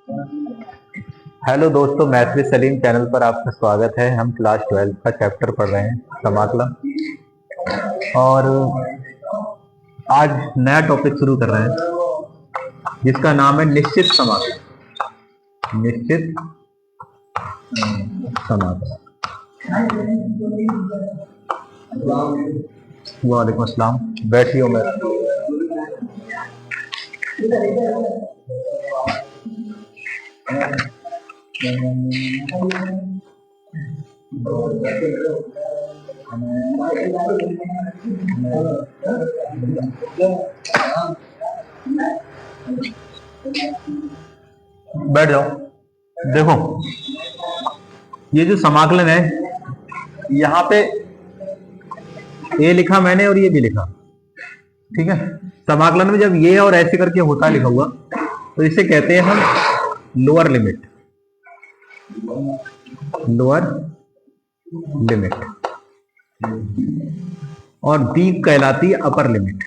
Hello दोस्तों, मैथ्री Salim channel पर आपका स्वागत है। हम क्लास 12 का चैप्टर पढ़ रहे हैं, समाकलन। और आज नया टॉपिक शुरू कर रहे हैं जिसका नाम है निश्चित समाकलन। निश्चित समाकलन। वालेकुम अस्सलाम। बैठिए उमर। बैठ जाओ। देखो, ये जो समाकलन है, यहाँ पे ए लिखा मैंने और ये भी लिखा, ठीक है। समाकलन में जब ये और ऐसे करके होता लिखा हुआ तो इसे कहते हैं हम लोअर लिमिट। Lower limit. और बी कहलाती है अपर लिमिट।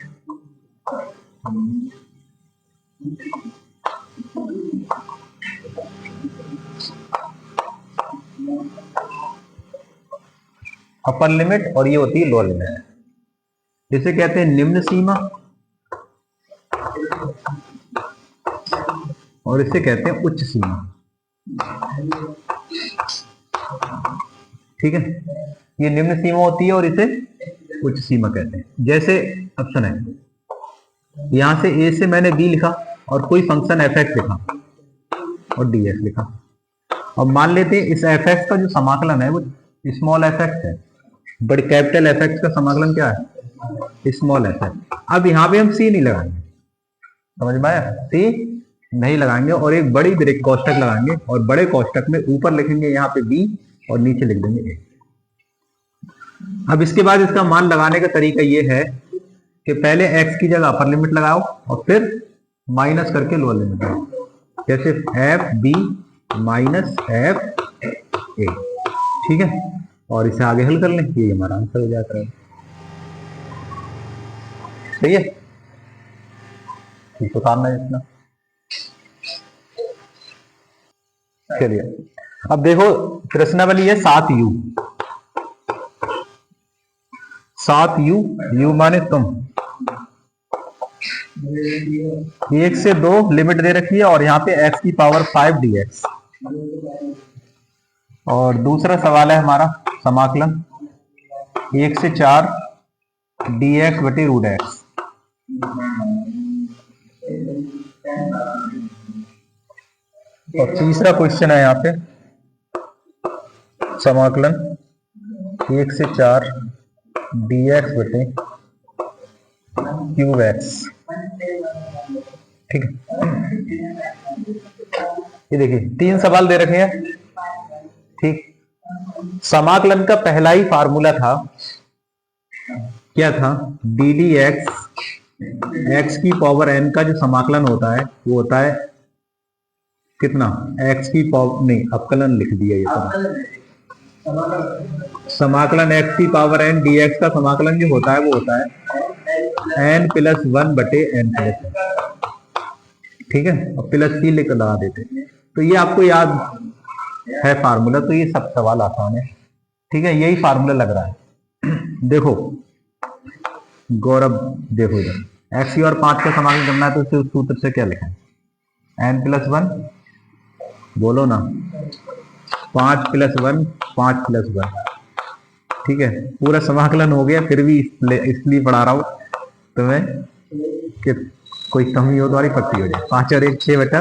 अपर लिमिट और ये होती है लोअर लिमिट। इसे कहते हैं निम्न सीमा और इसे कहते हैं उच्च सीमा, ठीक है। ये निम्न सीमा होती है और इसे उच्च सीमा कहते हैं। जैसे अब सुने, यहां से ए से मैंने बी लिखा और कोई फंक्शन एफ एक्स लिखा और डी एक्स लिखा। अब मान लेते हैं इस एफ एक्स का जो समाकलन है वो स्मॉल एफ एक्स है। बड़ी कैपिटल एफ एक्स का समाकलन क्या है? Small F x. अब यहाँ पे हम सी नहीं लगाएंगे, समझ में आया? सी नहीं लगाएंगे और एक बड़ी ब्रेक कोष्टक लगाएंगे और बड़े कोष्टक में ऊपर लिखेंगे यहाँ पे बी और नीचे लिख देंगे ए। अब इसके बाद इसका मान लगाने का तरीका ये है कि पहले x की जगह अपर लिमिट लगाओ और फिर माइनस करके लोअर लिमिट लगाओ। जैसे F B minus F A, ठीक है। और इसे आगे हल कर लें, ये हमारा आंसर हो जाता है। सही है, तो काम है इतना। चलिए अब देखो, प्रश्नावली है 7u। 7u, u माने तुम। 1 से 2 लिमिट दे रखी है और यहाँ पे x की पावर 5 dx। और दूसरा सवाल है हमारा समाकलन 1 से 4 dx बटे रूट x। और तीसरा क्वेश्चन है यहाँ पे समाकलन 1 से 4 dx बटे क्यूब x, ठीक है। ये देखिए 3 सवाल दे रखे हैं, ठीक। समाकलन का पहला ही फार्मूला था, क्या था? डी डी एक्स की पावर n का जो समाकलन होता है वो होता है कितना? x की पावर नहीं, अवकलन लिख दिया ये समाकलन x की पावर n dx का समाकलन जो होता है वो होता है n प्लस 1 बटे n प्लस 1, ठीक है। और प्लस की लिख लगा देते, तो ये आपको याद है फार्मूला, तो ये सब सवाल आसान है, ठीक है। यही फार्मूला लग रहा है। देखो गौरव, देखो इधर x की और 5 का समाकलन करना है तो उसे उस सूत्र से क्या लिखा है? n प्लस 1, बोलो ना, 5 प्लस 1 5 प्लस 1, ठीक है। पूरा समाकलन हो गया, फिर भी इसलिए पढ़ा रहा हूं तुम्हें कि कोई कमी हो तो हमारी पक्की हो जाए। 5 और 1 6 बटा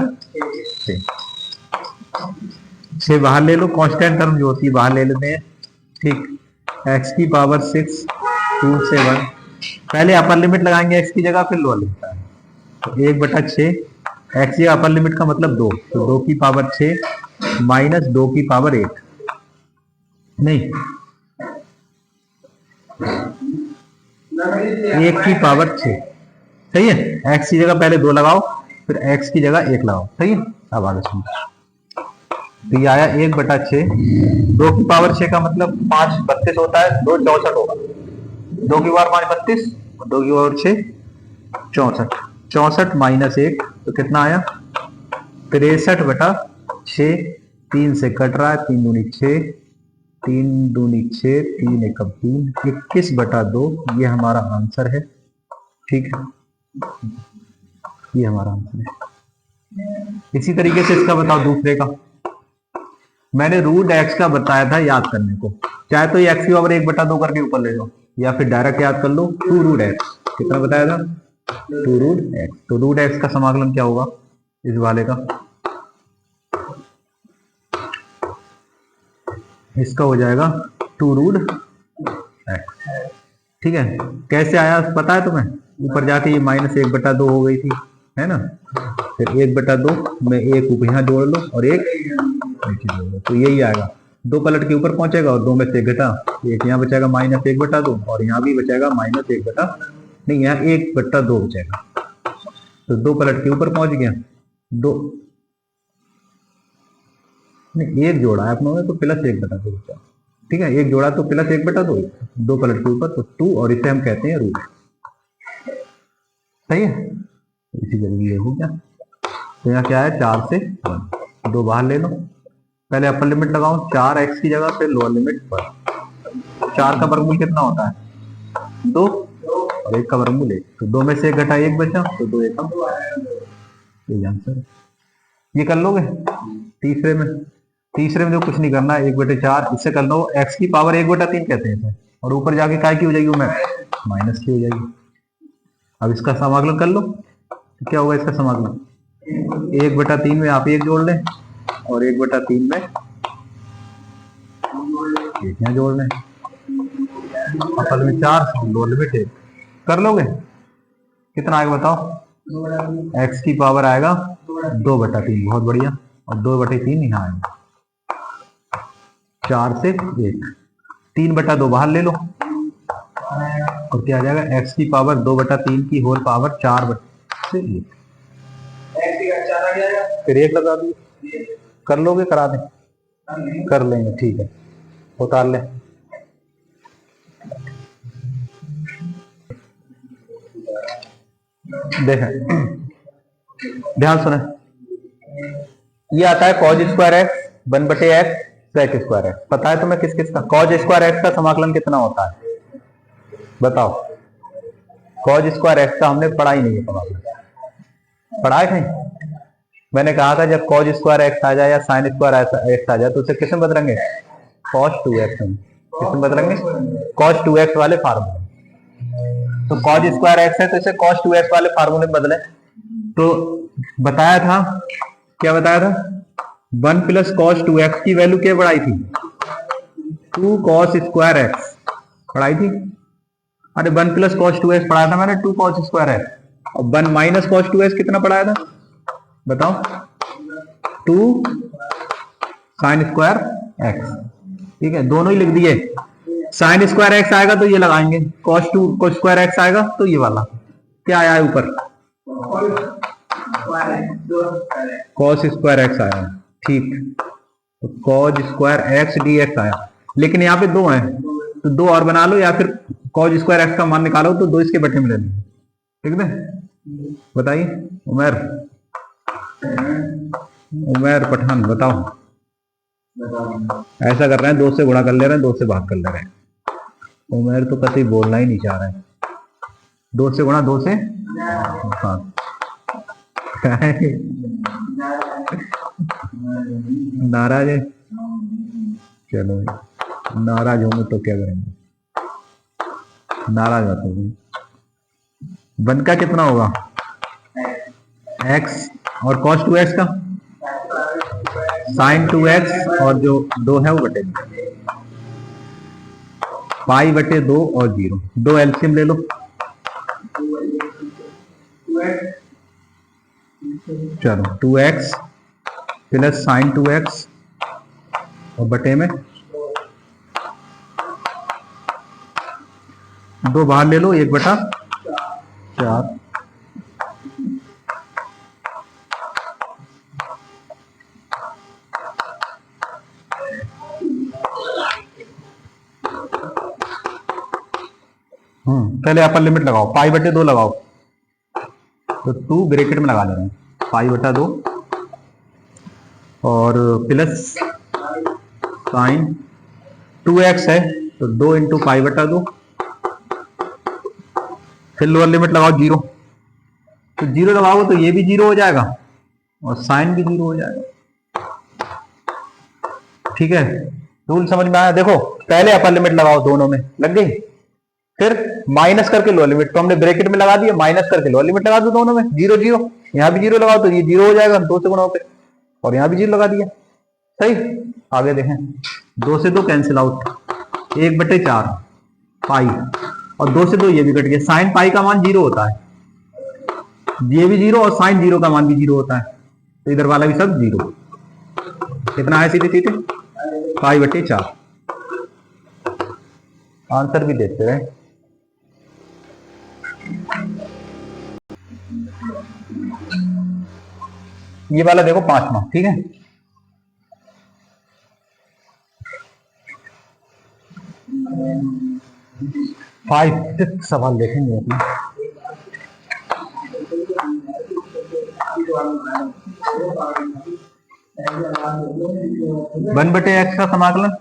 6 बाहर ले लो, कांस्टेंट टर्म जो होती है बाहर ले लेते हैं, ठीक। x की पावर 6 2 से 1, पहले अपर लिमिट लगाएंगे x की जगह, फिर लोअर लिमिट लगाएंगे। तो 1 बटा 6, x की अपर लिमिट का मतलब 2, तो 2 की पावर 6 माइनस 2 की पावर 8, नहीं 1 की पावर 6, सही है। x की जगह पहले 2 लगाओ, फिर x की जगह 1 लगाओ, सही है। अब आगे सुनो, तो ये आया 1 बटा 6, 2 की पावर 6 का मतलब 5 32 होता है, 2 64 होगा। 2 की पावर 5 32, 2 की पावर 6 64, 64 माइनस 1 तो कितना आया? 63/6, 3 से कट रहा है, 3 दूनी 6, 3 दूनी 6, 3 एकम 3, 21/2 ये हमारा आंसर है। ठीक है, ये हमारा आंसर है। इसी तरीके से इसका बताओ दूसरे का। मैंने रूट एक्स का बताया था याद करने को, चाहे तो ये एक्स की पावर 1/2 करके ऊपर ले लो, या फिर डायरेक्ट याद कर लो 2 रूट एक्स। कितना बताया था? 2 रूट एक्स। तो रूट एक्स का समाकलन क्या होगा इस वाले का? इसका हो जाएगा 2 रूट एक्स। ठीक है, कैसे आया पता है तुम्हें? ऊपर जाके ये -1/2 हो गई थी, है ना? फिर 1/2 में एक ऊपर यहाँ जोड़ लो और एक नीचे जोड़ लो, तो यही आएगा। 2 पलट के ऊपर पहुंचेगा और 2 में से घटा, एक यहाँ बचेगा -1/2 और यहाँ भी बचेगा नहीं, यहाँ 1/2 बचेगा। तो 2 पलट के ऊपर पहुंच गया, 2 नहीं, एक जोड़ा है अपनों में तो +1/2 बचा। ठीक है, एक जोड़ा तो +1/2, 2 पलट के ऊपर तो 2, और इसे हम कहते हैं रूट। सही है, इसी जरिए ये हो गया। तो यहाँ क्या है? 4 से 1, 2 बाहर ले लो। पहले अपर लिमिट लगाओ 4x की जगह पे लोअर लिमिट पर। 4 का वर्गमूल कितना होता है? 2, और 1 का वर्गमूल 1, तो 2 में से 1 घटा 1 बचा, तो 2 एकम। ये आंसर है। ये कर लोगे। तीसरे में जो कुछ नहीं करना, 1/4 इससे कर लो, x की पावर 1/3 कहते हैं, और ऊपर जाके काय की हो जाएगी? माइनस की हो जाएगी। अब इसका समाकलन कर लो, तो क्या होगा इसका समाकलन? 1/3 में आप 1 जोड़ लें और 1/3 में 1 यहाँ जोड़ लें। अपर में 4, लोअर लिमिट 1 कर लोगे। कितना आएगा बताओ? x की पावर आएगा 2/3, बहुत बढ़िया, और 2/3 यहाँ आएगा। 4 से 1, 3/2 बाहर ले लो, और क्या आ जाएगा? x की पावर 2/3 की होल पावर 4 से 1, फिर 1 लगा दी। कर लोगे? करा दें? कर लेंगे, ठीक है, उतार ले। देखें, ध्यान सुने, ये आता है cos square x 1/x sec square x. पता है तुम्हें किस किस का? cos स्क्वायर एक्स का समाकलन कितना होता है बताओ? cos स्क्वायर एक्स का हमने पढ़ा ही नहीं है समाकलन। पढ़ा है कहीं? मैंने कहा था जब cos स्क्वायर एक्स आ जाए या sin स्क्वायर एक्स आ जाए तो उसे किसमें बदलेंगे? cos 2x में। किसमें बदलेंगे? cos 2x वाले फार्मूले। तो cos स्क्वायर एक्स है तो इसे cos 2x वाले फार्मूले में बदले। तो बताया था, क्या बताया था? 1 + cos 2x की वैल्यू क्या बढ़ाई थी? 2 cos स्क्वायर एक्स पढ़ाई थी। अरे 1 + cos 2x पढ़ाया था मैंने, 2 cos स्क्वायर एक्स, और 1 - cos 2x कितना पढ़ाया था बताओ? 2 sin स्क्वायर एक्स। ठीक है, दोनों ही लिख दिए। sin स्क्वायर एक्स आएगा तो ये लगाएंगे, cos स्क्वायर एक्स आएगा तो ये वाला। क्या आया है ऊपर? cos स्क्वायर एक्स आया, ठीक। तो cos स्क्वायर एक्स dx आया, लेकिन यहाँ पे 2 हैं तो 2 और बना लो, या फिर cos स्क्वायर एक्स का मान निकालो तो 2 इसके बटे में ले लो। ठीक है, बताइए उमर पठान, बताओ। ऐसा कर रहे हैं, 2 से गुणा कर ले रहे हैं, 2 से भाग कर ले रहे हैं। उमर तो कतई बोलना ही नहीं चाह रहे हैं। 2 से गुणा, 2 से भाग। नाराज है? चलो, नाराज होंगे तो क्या करेंगे, नाराज मत होंगे। 1 का कितना होगा? x, और cos 2x का sin 2x, और जो 2 है वो बटे π/2 और 0, 2 एलसीएम ले लो। चलो 2x + sin 2x और बटे में 2 बाहर ले लो, 1/4। पहले अपर लिमिट लगाओ, π/2 लगाओ, तो 2 ब्रैकेट में लगा ले रहे हैं, π/2 और प्लस साइन 2x है तो 2 इंटू पाई बटा 2, फिर लोअर लिमिट लगाओ 0, तो 0 लगाओ तो ये भी 0 हो जाएगा और साइन भी 0 हो जाएगा। ठीक है, रूल समझ में आया? देखो पहले अपर लिमिट लगाओ, दोनों में लग गई, फिर माइनस करके लोअर लिमिट, तो हमने ब्रैकेट में लगा दिया, माइनस करके लोअर लिमिट लगा दो दोनों में, 0 0, यहाँ भी 0 लगाओ तो ये 0 हो जाएगा 2 से गुणा पे, और यहाँ भी 0 लगा दिया। सही, आगे देखें, 2 से 2 कैंसिल आउट, 1/4 पाई, और 2 से 2 ये भी कट गया। साइन पाई का मान 0 होता है, ये भी 0 और साइन 0 का मान भी 0 होता है, तो इधर वाला भी सब 0। कितना है सीधे सीधे? पाई/4। आंसर भी देते रहे। ये वाला देखो 5वां, ठीक है। फिफ्थ सवाल देखेंगे अपना। वन बटे एक्स का समाकलन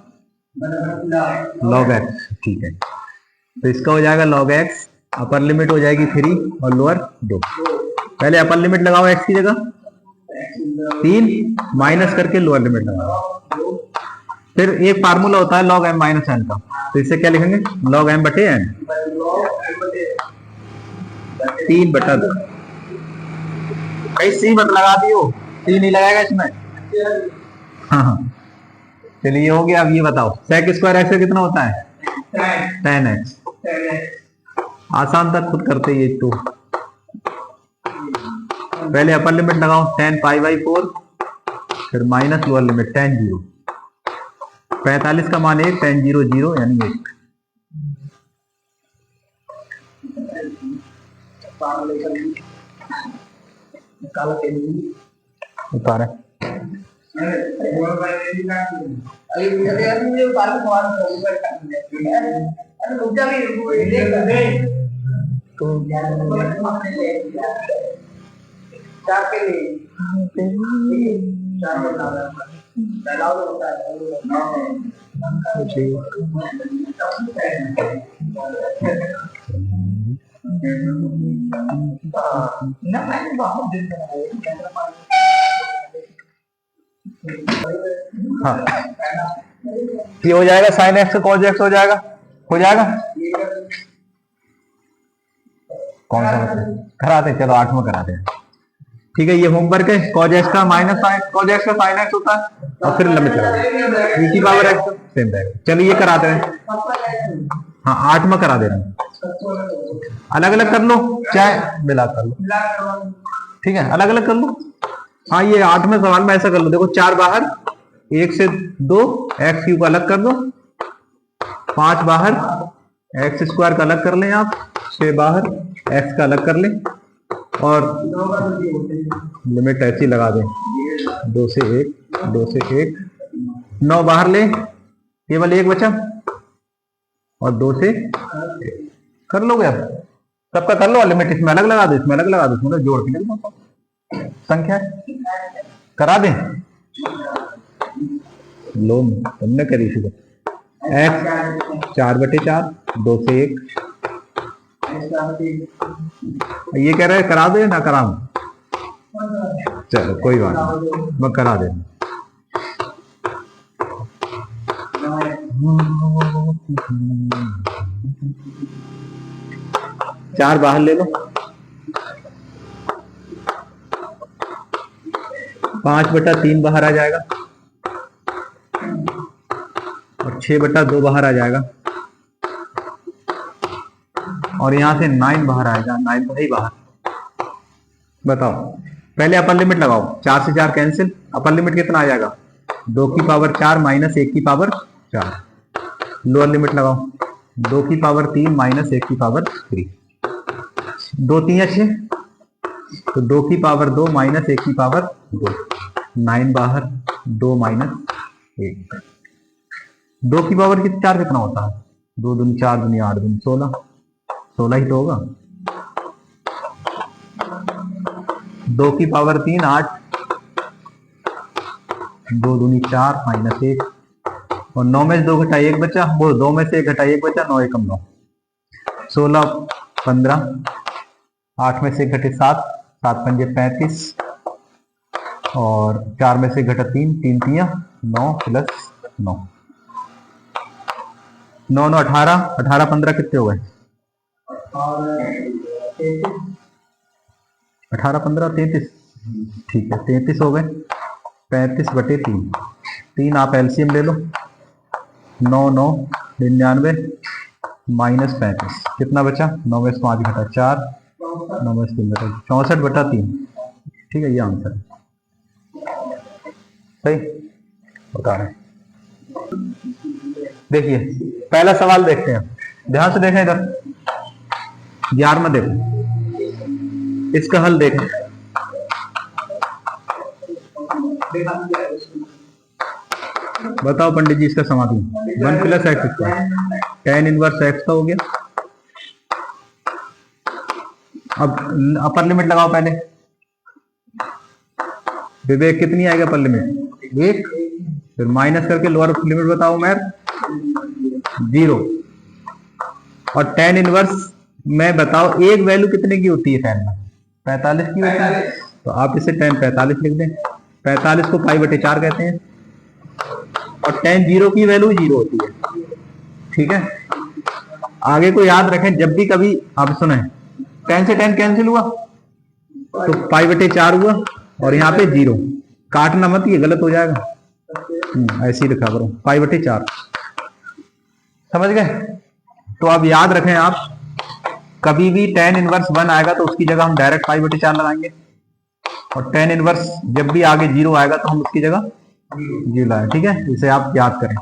लॉग एक्स, ठीक है, तो इसका हो जाएगा लॉग एक्स, अपर लिमिट हो जाएगी 3 और लोअर 2। पहले अपर लिमिट लगाओ एक्स की जगह 3, माइनस करके लोअर लिमिट लगाओ, फिर एक फार्मूला होता है लॉग एम माइनस एन का, तो इससे क्या लिखेंगे? लॉग एम बटे एन, 3/2। कहीं सी मत लगा दियो, सी नहीं लगाएगा इसमें। हाँ, चलिए ये हो गया। अब ये बताओ sec स्क्वायर एक्स कितना होता है? 10x। आसान था, खुद करते ये तो। पहले अपर लिमिट लगाओ 10 पाई/4, फिर माइनस लोअर लिमिट 10 0, 45 का मान 1, 10 0 0 यानी 1। उतारे हाँ, ये हो जाएगा साइन एक्स कॉस एक्स हो जाएगा, कौन सा कराते? चलो 8वां कराते हैं। ठीक है, ये होमवर्क है। कॉस एक्स का माइनस साइन, कॉस एक्स का साइन एक्स होता है, और फिर लिमिट लगा e की पावर एक्स सेम रहेगा। चलिए ये कराते हैं। हाँ, 8वां करा दे रहे हैं। अलग अलग कर लो, चाहे मिला कर लो, ठीक है, अलग अलग कर लो। हाँ, ये 8वें सवाल में ऐसा कर लो, देखो 4 बाहर, 1 से 2 एक्स क्यूब का अलग कर दो, 5 बाहर एक्स स्क्वायर का अलग कर लें आप, 6 बाहर एक्स का अलग कर लें, और लिमिट ऐसी लगा दें 2 से 1, 9 बाहर ले, केवल 1 बचा, और 2 से 1 कर लोगे। अब सबका कर लो, लिमिट इसमें अलग लगा दो, इसमें अलग लगा दो, इसमें जोड़ के लिख दो संख्या, करा दें। लो तुमने करी थी एक्स 4/4, 2 से 1। ये कह रहे करा दे ना कराऊं? चलो कोई बात नहीं, मैं करा देना। चार बाहर ले लो, 5/3 बाहर आ जाएगा, और 6/2 बाहर आ जाएगा, और यहां से 9 बाहर आएगा, 9 नहीं बाहर। बताओ, पहले अपर लिमिट लगाओ, 4 से 4 कैंसिल, अपर लिमिट कितना आ जाएगा? 2 की पावर 4 माइनस 1 की पावर 4। लोअर लिमिट लगाओ, 2 की पावर 3 माइनस 1 की पावर 3, 2 3 6, तो 2 की पावर 2 माइनस 1 की पावर 2, 9 बाहर, 2 माइनस 1, 2 की पावर 4 कितना होता है? 2 दूनी 4 दूनी 8 दूनी 16, 16 ही तो होगा। 2 की पावर 3 8, 2 दूनी 4 माइनस 1, और 9 में से 2 घटा 1 बचा, वो 2 में से 1 घटा 1 बचा, 9 एकम 9, 16 15, 8 में से 1 घटे 7, 7 पंजे 35, और 4 में से 1 घटा 3, 3 तियां 9 प्लस 9, 9 9 18, 18 15 कितने हो गए? 18 15 33, ठीक है 33 हो गए। 35 बटे 3, 3 आप एलसीएम ले लो, 9 9 99 माइनस 35, कितना बचा? 9 में से 5 घटा 4, 9 में से 3 घटा 64 बटा 3, ठीक है ये आंसर है। सही बता रहे हैं। देखिए पहला सवाल देखते हैं, ध्यान से देखें इधर, 11वां देखो, इसका हल देखें। बताओ पंडित जी इसका समाधान। 1 plus x square, tan inverse x का हो गया। अब अपर लिमिट लगाओ पहले, विवेक कितनी आएगा अपर लिमिट? 1, फिर माइनस करके लोअर लिमिट बताओ मैम 0, और tan इनवर्स में बताओ एक वैल्यू कितने की होती है tan में? 45 की होती है, तो आप इसे tan 45 लिख दें। 45 को पाई बटे 4 कहते हैं, और tan 0 की वैल्यू 0 होती है, ठीक है। आगे को याद रखें, जब भी कभी आप सुने tan से tan कैंसिल हुआ तो पाई बटे 4 हुआ, और यहाँ पे 0, काटना मत, ये गलत हो जाएगा, ऐसे ही लिखा करो पाई बटे 4, समझ गए। तो अब याद रखें आप, कभी भी tan इनवर्स 1 आएगा तो उसकी जगह हम डायरेक्ट पाई बटे 4 लगाएंगे, और tan इनवर्स जब भी आगे 0 आएगा तो हम उसकी जगह 0 लाए, ठीक है। इसे आप याद करें।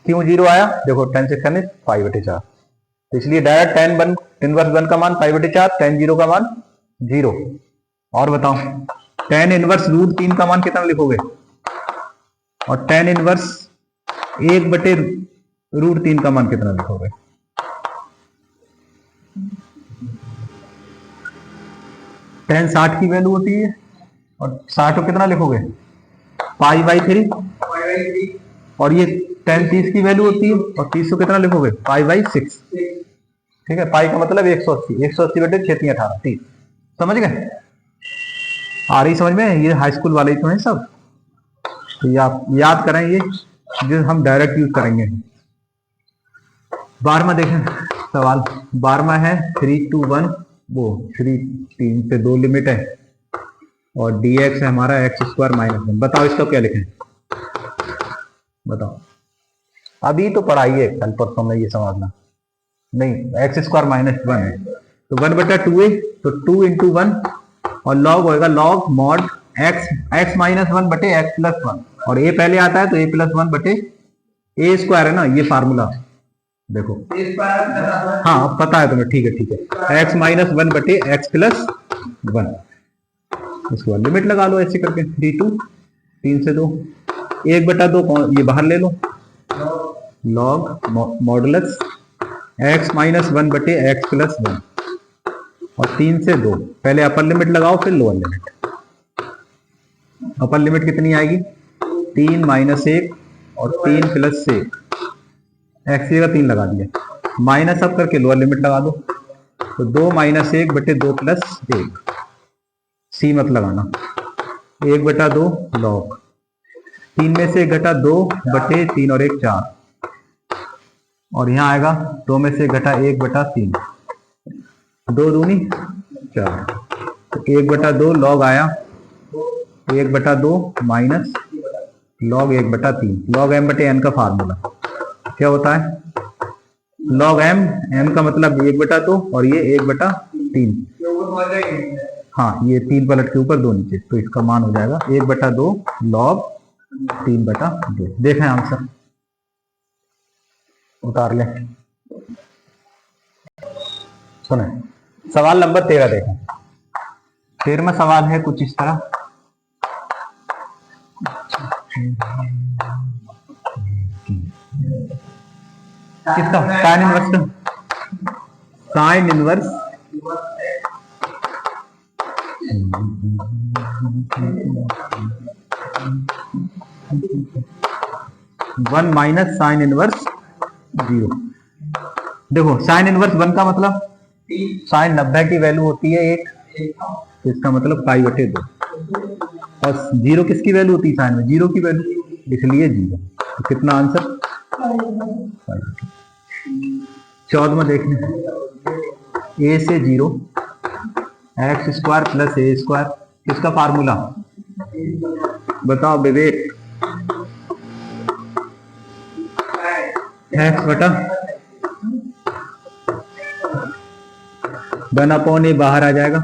क्यों 0 आया? देखो tan से करने पाई बटे 4, तो इसलिए डायरेक्ट tan इनवर्स 1 का मान पाई बटे 4, tan 0 का मान 0। और बताओ tan इनवर्स रूट 3 का मान कितना लिखोगे? और tan इनवर्स 1 बटे रूट 3 का मान कितना लिखोगे? tan 60 की वैल्यू होती है, और 60 को कितना लिखोगे? पाई बाई 3, और ये tan 30 की वैल्यू होती है, और 30 को कितना लिखोगे? पाई बाई 6, ठीक है। पाई का मतलब 180, 180 बटे 6 3 18 30, समझ गए? आ रही समझ में? ये हाई स्कूल वाले ही तो हैं सब, तो ये आप याद करें, ये जो हम डायरेक्ट यूज करेंगे। 12वां देखें सवाल, 12वां है 3 to 1, वो 3 से 2 लिमिट है, और dx है हमारा एक्स स्क्वायर माइनस 1। बताओ इसका क्या लिखें? बताओ, अभी तो पढ़ाई है, कल परसों में ये समझना नहीं। एक्स स्क्वायर माइनस 1 है, तो 1 बटा 2 है, तो 2 इंटू 1, और लॉग होएगा लॉग मॉड एक्स माइनस 1 बटे एक्स प्लस 1, और ए पहले आता है तो ए प्लस 1 बटे ए स्क्वायर है ना, ये फार्मूला देखो। हाँ पता है तुम्हें, ठीक है ठीक है। एक्स माइनस 1 बटे एक्स प्लस 1, उसके बाद लिमिट लगा लो ऐसे करके, 3 to 3 से 2, 1 बटा 2 ये बाहर ले लो, लॉग मॉडुलस एक्स माइनस 1 बटे एक्स प्लस 1, और 3 से 2, पहले अपर लिमिट लगाओ फिर लोअर लिमिट। अपर लिमिट कितनी आएगी? 3 माइनस 1 और 3 प्लस 1, एक्स की जगह 3 लगा दिया, माइनस अब करके लोअर लिमिट लगा दो, तो 2 माइनस 1 बटे 2 प्लस 1, सी मत लगाना, 1 बटा 2 लॉग 3 में से 1 घटा 2 बटे 3 और 1 4, और यहाँ आएगा 2 में से 1 घटा 1 बटा 3, 2 दूनी 4, तो 1 बटा 2 लॉग आया 1 बटा 2 माइनस लॉग 1 बटा 3, लॉग m बटे n का फार्मूला क्या होता है? लॉग m का मतलब 1 बटा 2 और ये 1 बटा 3, हाँ ये 3 पलट के ऊपर 2 नीचे, तो इसका मान हो जाएगा 1 बटा 2 लॉग 3 बटा 2। देखें आंसर, उतार लें। सुने सवाल नंबर 13 देखें। 13वां सवाल है कुछ इस तरह, किसका? Sine inverse one minus sine inverse 0। देखो साइन इनवर्स 1 का मतलब साइन 90 की वैल्यू होती है 1, इसका मतलब पाई बटे 2, और 0 किसकी वैल्यू होती है साइन में? 0 की वैल्यू, इसलिए 0। तो कितना आंसर? 14 में देखने ए से 0 एक्स स्क्वायर प्लस ए स्क्वायर, किसका फार्मूला बताओ विवेक? एक्स बटा 1/a बाहर आ जाएगा,